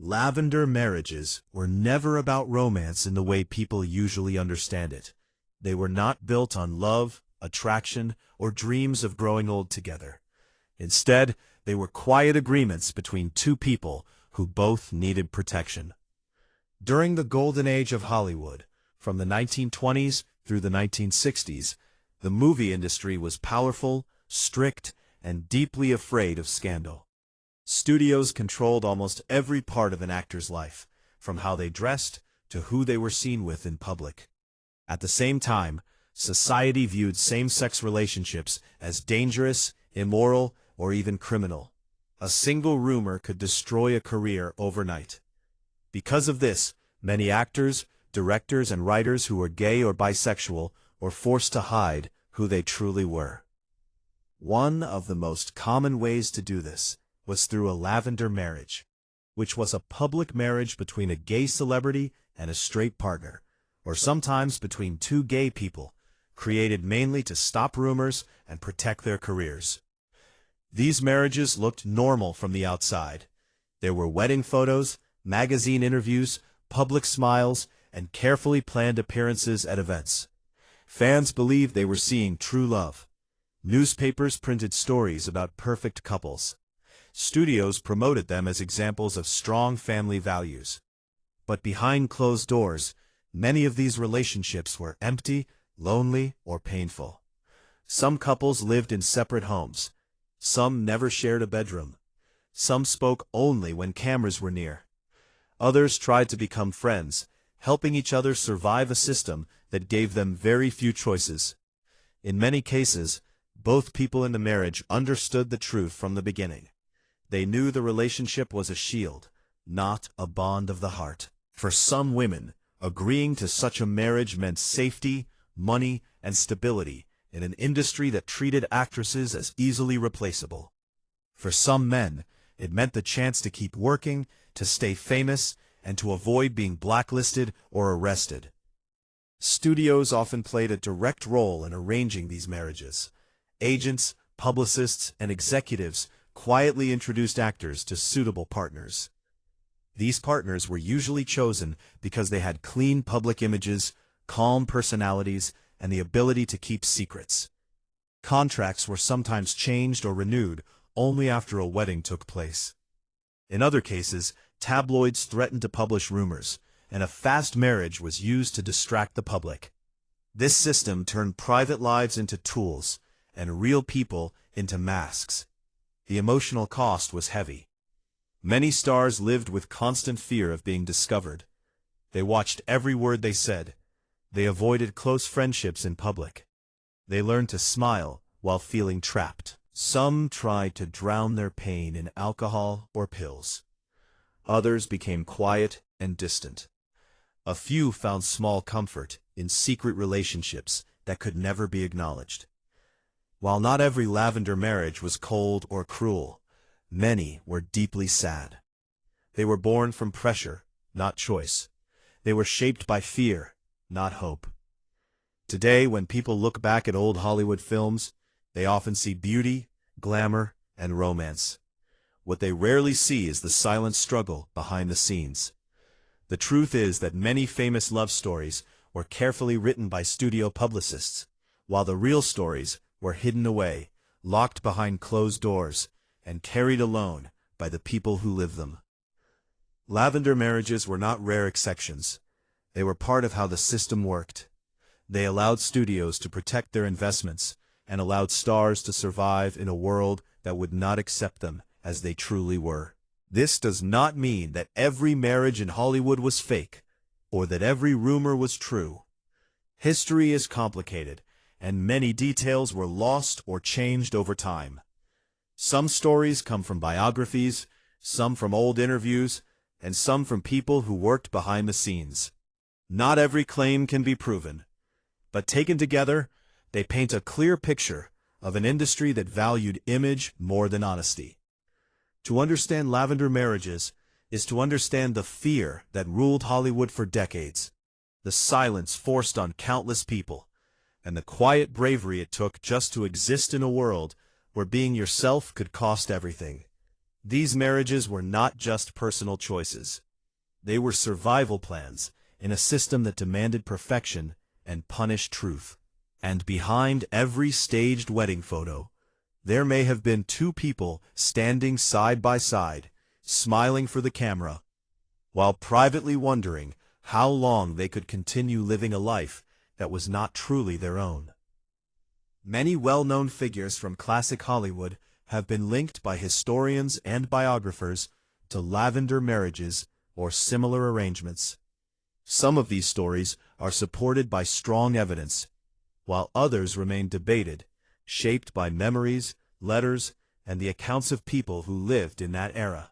Lavender marriages were never about romance in the way people usually understand it. They were not built on love, attraction, or dreams of growing old together. Instead, they were quiet agreements between two people who both needed protection. During the golden age of Hollywood, from the 1920s through the 1960s, the movie industry was powerful, strict, and deeply afraid of scandal. Studios controlled almost every part of an actor's life, from how they dressed to who they were seen with in public. At the same time, society viewed same-sex relationships as dangerous, immoral, or even criminal. A single rumor could destroy a career overnight. Because of this, many actors, directors, and writers who were gay or bisexual were forced to hide who they truly were. One of the most common ways to do this was through a lavender marriage, which was a public marriage between a gay celebrity and a straight partner, or sometimes between two gay people, created mainly to stop rumors and protect their careers. These marriages looked normal from the outside. There were wedding photos, magazine interviews, public smiles, and carefully planned appearances at events. Fans believed they were seeing true love. Newspapers printed stories about perfect couples. Studios promoted them as examples of strong family values. But behind closed doors, many of these relationships were empty, lonely, or painful. Some couples lived in separate homes. Some never shared a bedroom. Some spoke only when cameras were near. Others tried to become friends, helping each other survive a system that gave them very few choices. In many cases, both people in the marriage understood the truth from the beginning. They knew the relationship was a shield, not a bond of the heart. For some women, agreeing to such a marriage meant safety, money, and stability in an industry that treated actresses as easily replaceable. For some men, it meant the chance to keep working, to stay famous, and to avoid being blacklisted or arrested. Studios often played a direct role in arranging these marriages. Agents, publicists, and executives quietly introduced actors to suitable partners. These partners were usually chosen because they had clean public images, calm personalities, and the ability to keep secrets. Contracts were sometimes changed or renewed only after a wedding took place. In other cases, tabloids threatened to publish rumors, and a fast marriage was used to distract the public. This system turned private lives into tools, and real people into masks. The emotional cost was heavy. Many stars lived with constant fear of being discovered. They watched every word they said. They avoided close friendships in public. They learned to smile while feeling trapped. Some tried to drown their pain in alcohol or pills. Others became quiet and distant. A few found small comfort in secret relationships that could never be acknowledged. While not every lavender marriage was cold or cruel, many were deeply sad. They were born from pressure, not choice. They were shaped by fear, not hope. Today, when people look back at old Hollywood films, they often see beauty, glamour, and romance. What they rarely see is the silent struggle behind the scenes. The truth is that many famous love stories were carefully written by studio publicists, while the real stories were hidden away, locked behind closed doors, and carried alone by the people who lived them. Lavender marriages were not rare exceptions. They were part of how the system worked. They allowed studios to protect their investments and allowed stars to survive in a world that would not accept them as they truly were. This does not mean that every marriage in Hollywood was fake, or that every rumor was true. History is complicated, and many details were lost or changed over time. Some stories come from biographies, some from old interviews, and some from people who worked behind the scenes. Not every claim can be proven, but taken together, they paint a clear picture of an industry that valued image more than honesty. To understand lavender marriages is to understand the fear that ruled Hollywood for decades, the silence forced on countless people, and the quiet bravery it took just to exist in a world where being yourself could cost everything. These marriages were not just personal choices. They were survival plans in a system that demanded perfection and punished truth. And behind every staged wedding photo, there may have been two people standing side by side, smiling for the camera, while privately wondering how long they could continue living a life that was not truly their own. Many well-known figures from classic Hollywood have been linked by historians and biographers to lavender marriages or similar arrangements. Some of these stories are supported by strong evidence, while others remain debated, shaped by memories, letters, and the accounts of people who lived in that era.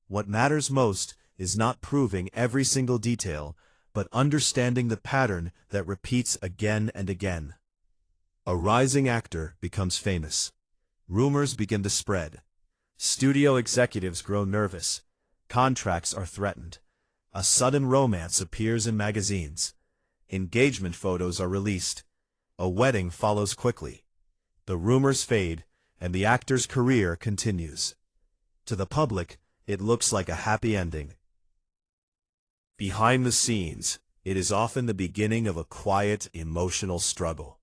What matters most is not proving every single detail, but understanding the pattern that repeats again and again. A rising actor becomes famous. Rumors begin to spread. Studio executives grow nervous. Contracts are threatened. A sudden romance appears in magazines. Engagement photos are released. A wedding follows quickly. The rumors fade, and the actor's career continues. To the public, it looks like a happy ending. Behind the scenes, it is often the beginning of a quiet, emotional struggle.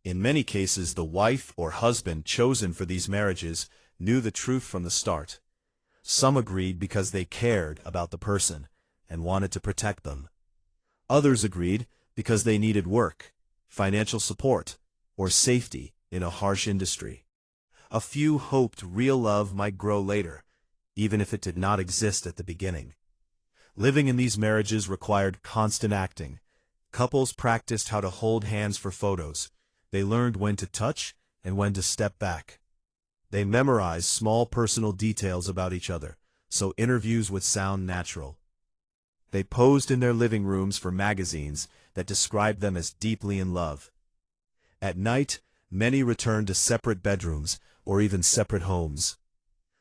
In many cases, the wife or husband chosen for these marriages knew the truth from the start. Some agreed because they cared about the person and wanted to protect them. Others agreed because they needed work, financial support, or safety in a harsh industry. A few hoped real love might grow later, even if it did not exist at the beginning. Living in these marriages required constant acting. Couples practiced how to hold hands for photos. They learned when to touch and when to step back. They memorized small personal details about each other, so interviews would sound natural. They posed in their living rooms for magazines that described them as deeply in love. At night, many returned to separate bedrooms or even separate homes.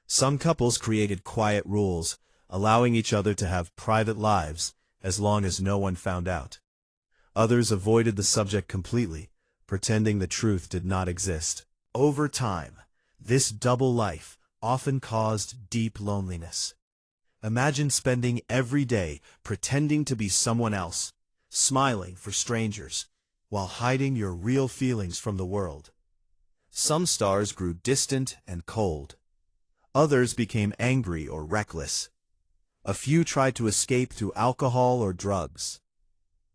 Some couples created quiet rules, allowing each other to have private lives as long as no one found out. Others avoided the subject completely, pretending the truth did not exist. Over time, this double life often caused deep loneliness. Imagine spending every day pretending to be someone else, smiling for strangers, while hiding your real feelings from the world. Some stars grew distant and cold. Others became angry or reckless. A few tried to escape through alcohol or drugs.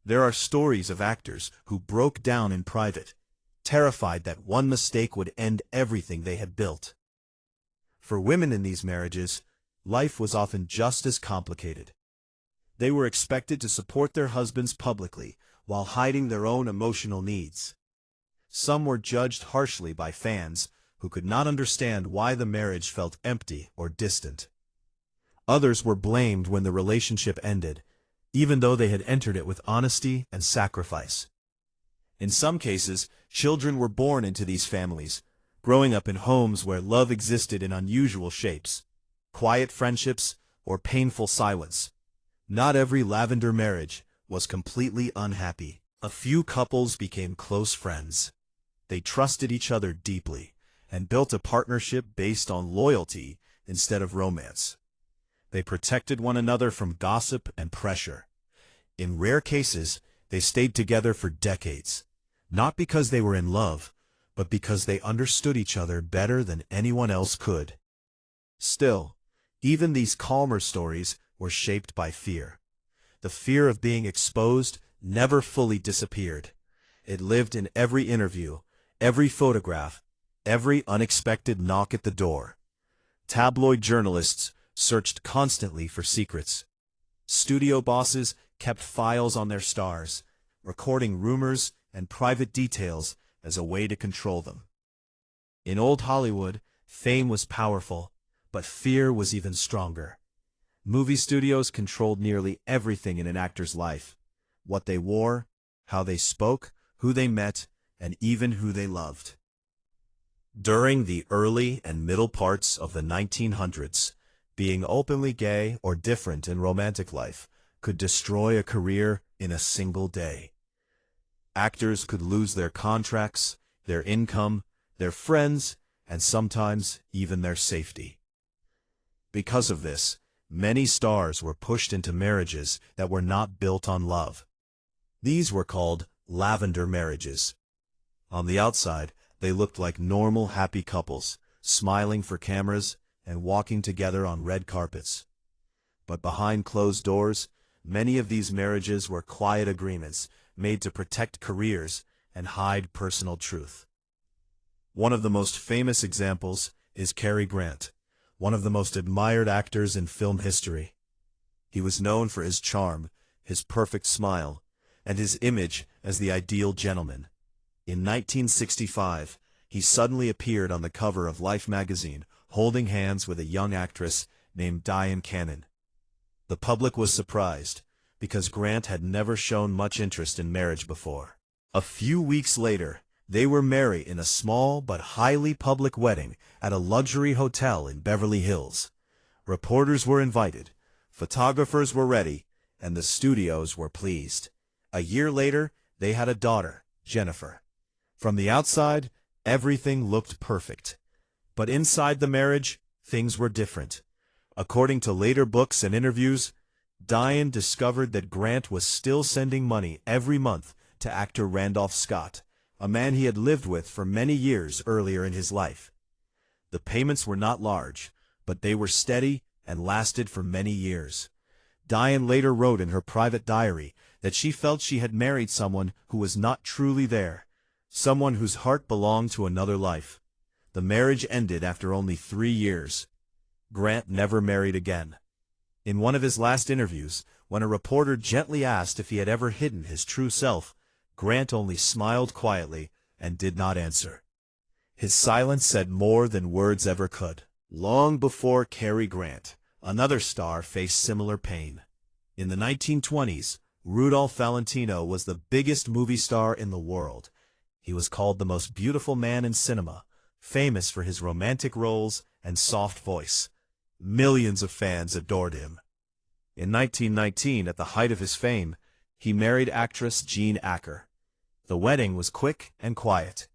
There are stories of actors who broke down in private, terrified that one mistake would end everything they had built. For women in these marriages, life was often just as complicated. They were expected to support their husbands publicly while hiding their own emotional needs. Some were judged harshly by fans who could not understand why the marriage felt empty or distant. Others were blamed when the relationship ended, even though they had entered it with honesty and sacrifice. In some cases, children were born into these families, growing up in homes where love existed in unusual shapes, quiet friendships, or painful silence. Not every lavender marriage was completely unhappy. A few couples became close friends. They trusted each other deeply and built a partnership based on loyalty instead of romance. They protected one another from gossip and pressure. In rare cases, they stayed together for decades, not because they were in love, but because they understood each other better than anyone else could. Still, even these calmer stories were shaped by fear. The fear of being exposed never fully disappeared. It lived in every interview, every photograph, every unexpected knock at the door. Tabloid journalists searched constantly for secrets. Studio bosses kept files on their stars, recording rumors and private details as a way to control them. In old Hollywood, fame was powerful, but fear was even stronger. Movie studios controlled nearly everything in an actor's life: what they wore, how they spoke, who they met, and even who they loved. During the early and middle parts of the 1900s, being openly gay or different in romantic life could destroy a career in a single day. Actors could lose their contracts, their income, their friends, and sometimes even their safety. Because of this, many stars were pushed into marriages that were not built on love. These were called lavender marriages. On the outside, they looked like normal, happy couples, smiling for cameras and walking together on red carpets. But behind closed doors, many of these marriages were quiet agreements made to protect careers and hide personal truth. One of the most famous examples is Cary Grant, one of the most admired actors in film history. He was known for his charm, his perfect smile, and his image as the ideal gentleman. In 1965, he suddenly appeared on the cover of Life magazine, holding hands with a young actress named Diane Cannon. The public was surprised, because Grant had never shown much interest in marriage before. A few weeks later, they were married in a small but highly public wedding at a luxury hotel in Beverly Hills. Reporters were invited, photographers were ready, and the studios were pleased. A year later, they had a daughter, Jennifer. From the outside, everything looked perfect. But inside the marriage, things were different. According to later books and interviews, Diane discovered that Grant was still sending money every month to actor Randolph Scott, a man he had lived with for many years earlier in his life. The payments were not large, but they were steady and lasted for many years. Diane later wrote in her private diary that she felt she had married someone who was not truly there, someone whose heart belonged to another life. The marriage ended after only 3 years. Grant never married again. In one of his last interviews, when a reporter gently asked if he had ever hidden his true self, Grant only smiled quietly and did not answer. His silence said more than words ever could. Long before Cary Grant, another star faced similar pain. In the 1920s, Rudolph Valentino was the biggest movie star in the world. He was called the most beautiful man in cinema, famous for his romantic roles and soft voice. Millions of fans adored him. In 1919, at the height of his fame, he married actress Jane Kilcher. The wedding was quick and quiet.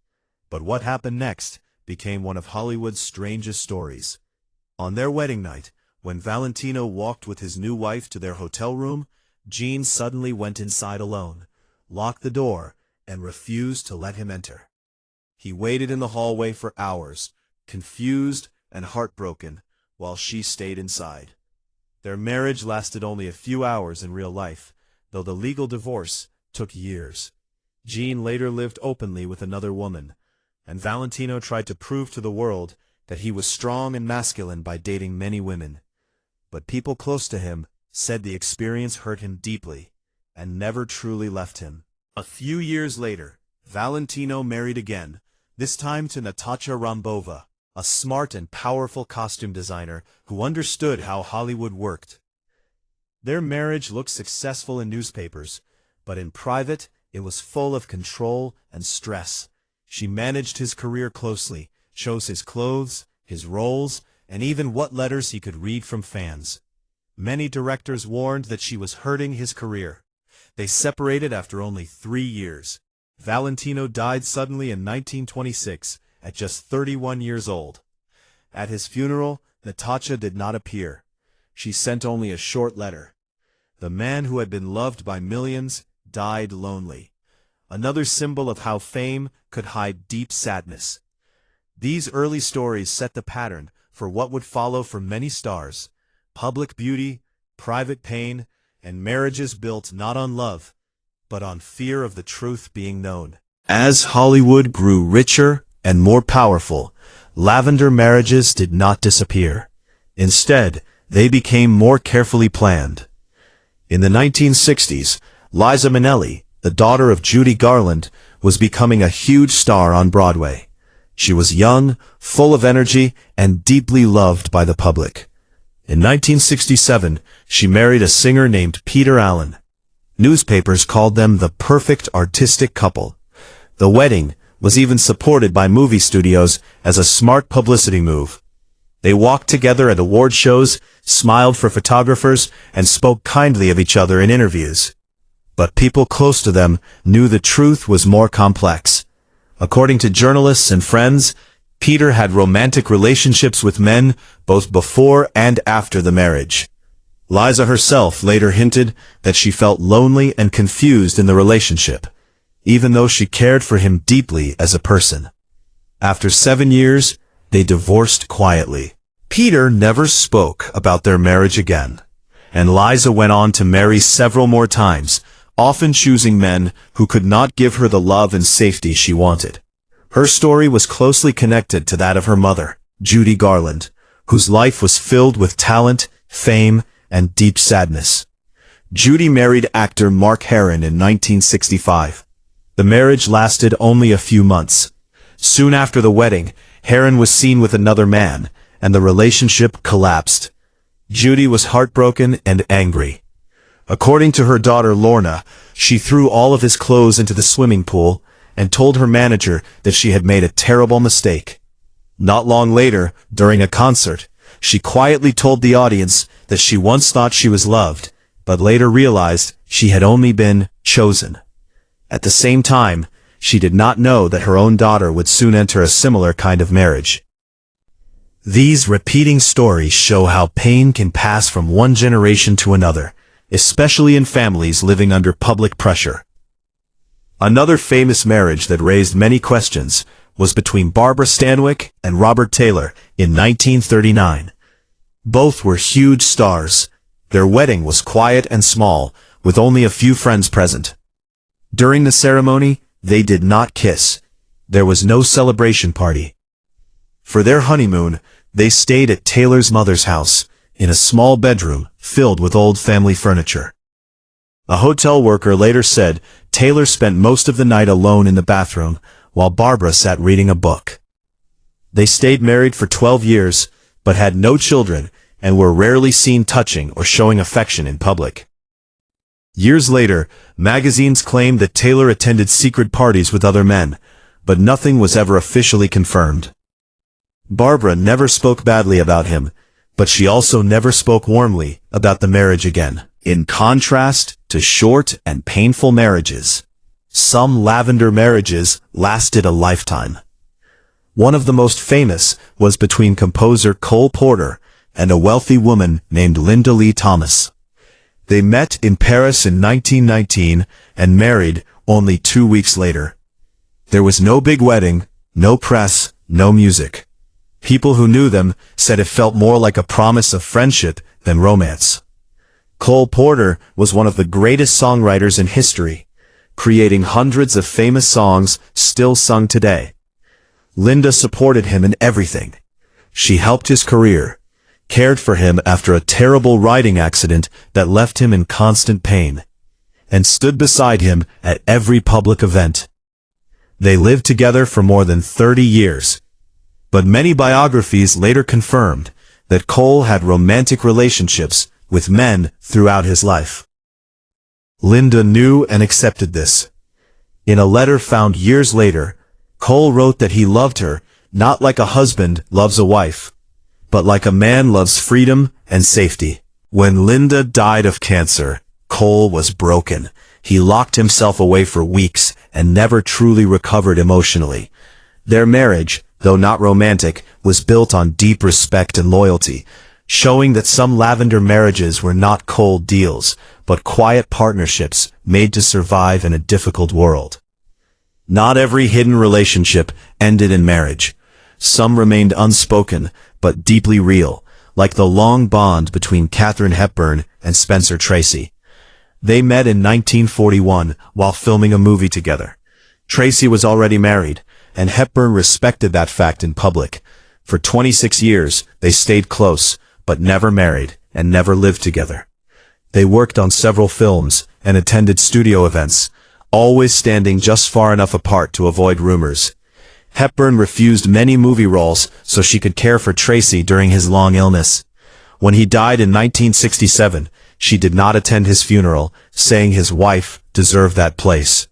But what happened next became one of Hollywood's strangest stories. On their wedding night, when Valentino walked with his new wife to their hotel room, Jane suddenly went inside alone, locked the door, and refused to let him enter. He waited in the hallway for hours, confused and heartbroken, while she stayed inside. Their marriage lasted only a few hours in real life, though the legal divorce took years. Jane later lived openly with another woman, and Valentino tried to prove to the world that he was strong and masculine by dating many women. But people close to him said the experience hurt him deeply and never truly left him. A few years later, Valentino married again, this time to Natasha Rambova, a smart and powerful costume designer who understood how Hollywood worked. Their marriage looked successful in newspapers, but in private, it was full of control and stress. She managed his career closely, chose his clothes, his roles, and even what letters he could read from fans. Many directors warned that she was hurting his career. They separated after only 3 years. Valentino died suddenly in 1926, at just 31 years old. At his funeral, Natasha did not appear. She sent only a short letter. The man who had been loved by millions died lonely. Another symbol of how fame could hide deep sadness. These early stories set the pattern for what would follow for many stars: public beauty, private pain, and marriages built not on love, but on fear of the truth being known. As Hollywood grew richer and more powerful, lavender marriages did not disappear. Instead, they became more carefully planned. In the 1960s, Liza Minnelli, the daughter of Judy Garland, was becoming a huge star on Broadway. She was young, full of energy, and deeply loved by the public. In 1967, she married a singer named Peter Allen. Newspapers called them the perfect artistic couple. The wedding was even supported by movie studios as a smart publicity move. They walked together at award shows, smiled for photographers, and spoke kindly of each other in interviews. But people close to them knew the truth was more complex. According to journalists and friends, Peter had romantic relationships with men both before and after the marriage. Liza herself later hinted that she felt lonely and confused in the relationship, even though she cared for him deeply as a person. After 7 years, they divorced quietly. Peter never spoke about their marriage again, and Liza went on to marry several more times, often choosing men who could not give her the love and safety she wanted. Her story was closely connected to that of her mother, Judy Garland, whose life was filled with talent, fame, and deep sadness. Judy married actor Mark Herron in 1965. The marriage lasted only a few months. Soon after the wedding, Herron was seen with another man, and the relationship collapsed. Judy was heartbroken and angry. According to her daughter Lorna, she threw all of his clothes into the swimming pool and told her manager that she had made a terrible mistake. Not long later, during a concert, she quietly told the audience that she once thought she was loved, but later realized she had only been chosen. At the same time, she did not know that her own daughter would soon enter a similar kind of marriage. These repeating stories show how pain can pass from one generation to another, especially in families living under public pressure. Another famous marriage that raised many questions was between Barbara Stanwyck and Robert Taylor in 1939. Both were huge stars. Their wedding was quiet and small, with only a few friends present. During the ceremony, they did not kiss. There was no celebration party. For their honeymoon, they stayed at Taylor's mother's house, in a small bedroom filled with old family furniture. A hotel worker later said Taylor spent most of the night alone in the bathroom, while Barbara sat reading a book. They stayed married for 12 years, but had no children and were rarely seen touching or showing affection in public. Years later, magazines claimed that Taylor attended secret parties with other men, but nothing was ever officially confirmed. Barbara never spoke badly about him, but she also never spoke warmly about the marriage again. In contrast to short and painful marriages, some lavender marriages lasted a lifetime. One of the most famous was between composer Cole Porter and a wealthy woman named Linda Lee Thomas. They met in Paris in 1919 and married only 2 weeks later. There was no big wedding, no press, no music. People who knew them said it felt more like a promise of friendship than romance. Cole Porter was one of the greatest songwriters in history, creating hundreds of famous songs still sung today. Linda supported him in everything. She helped his career, cared for him after a terrible riding accident that left him in constant pain, and stood beside him at every public event. They lived together for more than 30 years, but many biographies later confirmed that Cole had romantic relationships with men throughout his life. Linda knew and accepted this. In a letter found years later, Cole wrote that he loved her not like a husband loves a wife, but like a man loves freedom and safety. When Linda died of cancer, Cole was broken. He locked himself away for weeks and never truly recovered emotionally. Their marriage, though not romantic, was built on deep respect and loyalty, showing that some lavender marriages were not cold deals, but quiet partnerships made to survive in a difficult world. Not every hidden relationship ended in marriage. Some remained unspoken, but deeply real, like the long bond between Katharine Hepburn and Spencer Tracy. They met in 1941 while filming a movie together. Tracy was already married, and Hepburn respected that fact in public. For 26 years, they stayed close, but never married, and never lived together. They worked on several films and attended studio events, always standing just far enough apart to avoid rumors. Hepburn refused many movie roles so she could care for Tracy during his long illness. When he died in 1967, she did not attend his funeral, saying his wife deserved that place.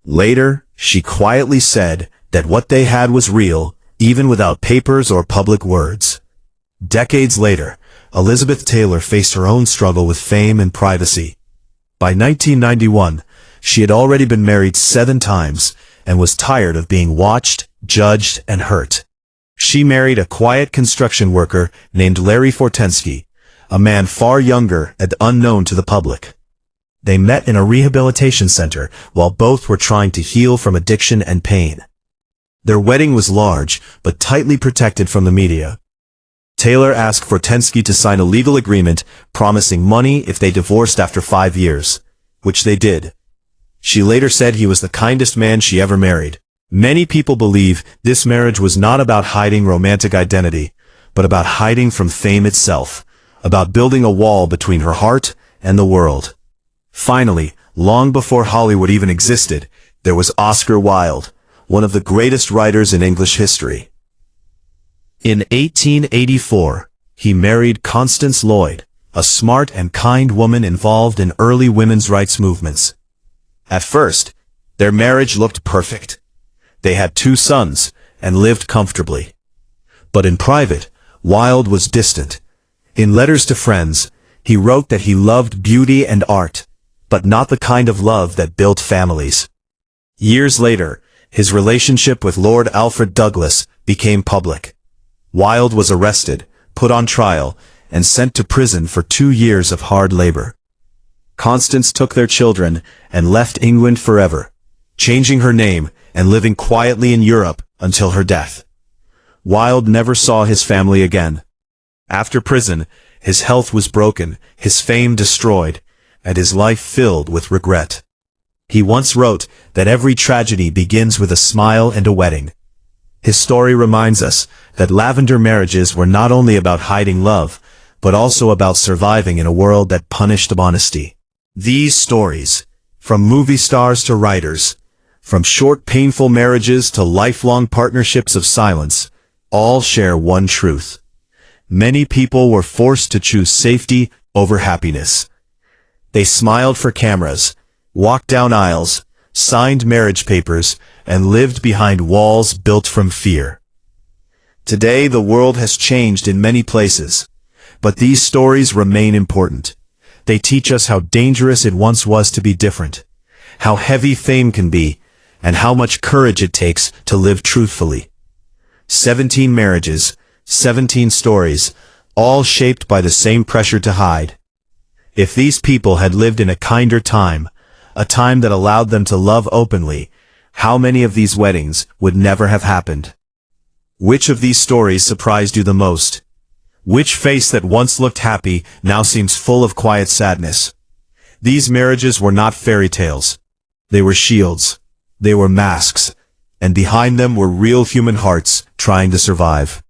Later, she quietly said that what they had was real, even without papers or public words. Decades later, Elizabeth Taylor faced her own struggle with fame and privacy. By 1991, she had already been married 7 times and was tired of being watched, judged, and hurt. She married a quiet construction worker named Larry Fortensky, a man far younger and unknown to the public. They met in a rehabilitation center while both were trying to heal from addiction and pain. Their wedding was large, but tightly protected from the media. Taylor asked Fortensky to sign a legal agreement promising money if they divorced after 5 years, which they did. She later said he was the kindest man she ever married. Many people believe this marriage was not about hiding romantic identity, but about hiding from fame itself, about building a wall between her heart and the world. Finally, long before Hollywood even existed, there was Oscar Wilde, one of the greatest writers in English history. In 1884, he married Constance Lloyd, a smart and kind woman involved in early women's rights movements. At first, their marriage looked perfect. They had 2 sons and lived comfortably. But in private, Wilde was distant. In letters to friends, he wrote that he loved beauty and art, but not the kind of love that built families. Years later, his relationship with Lord Alfred Douglas became public. Wilde was arrested, put on trial, and sent to prison for 2 years of hard labor. Constance took their children and left England forever, changing her name and living quietly in Europe until her death. Wilde never saw his family again. After prison, his health was broken, his fame destroyed, and his life filled with regret. He once wrote that every tragedy begins with a smile and a wedding. His story reminds us that lavender marriages were not only about hiding love, but also about surviving in a world that punished honesty. These stories, from movie stars to writers, from short painful marriages to lifelong partnerships of silence, all share one truth. Many people were forced to choose safety over happiness. They smiled for cameras, walked down aisles, signed marriage papers, and lived behind walls built from fear. Today, the world has changed in many places, but these stories remain important. They teach us how dangerous it once was to be different, how heavy fame can be, and how much courage it takes to live truthfully. 17 marriages, 17 stories, all shaped by the same pressure to hide. If these people had lived in a kinder time, a time that allowed them to love openly, how many of these weddings would never have happened? Which of these stories surprised you the most? Which face that once looked happy now seems full of quiet sadness? These marriages were not fairy tales. They were shields. They were masks. And behind them were real human hearts trying to survive.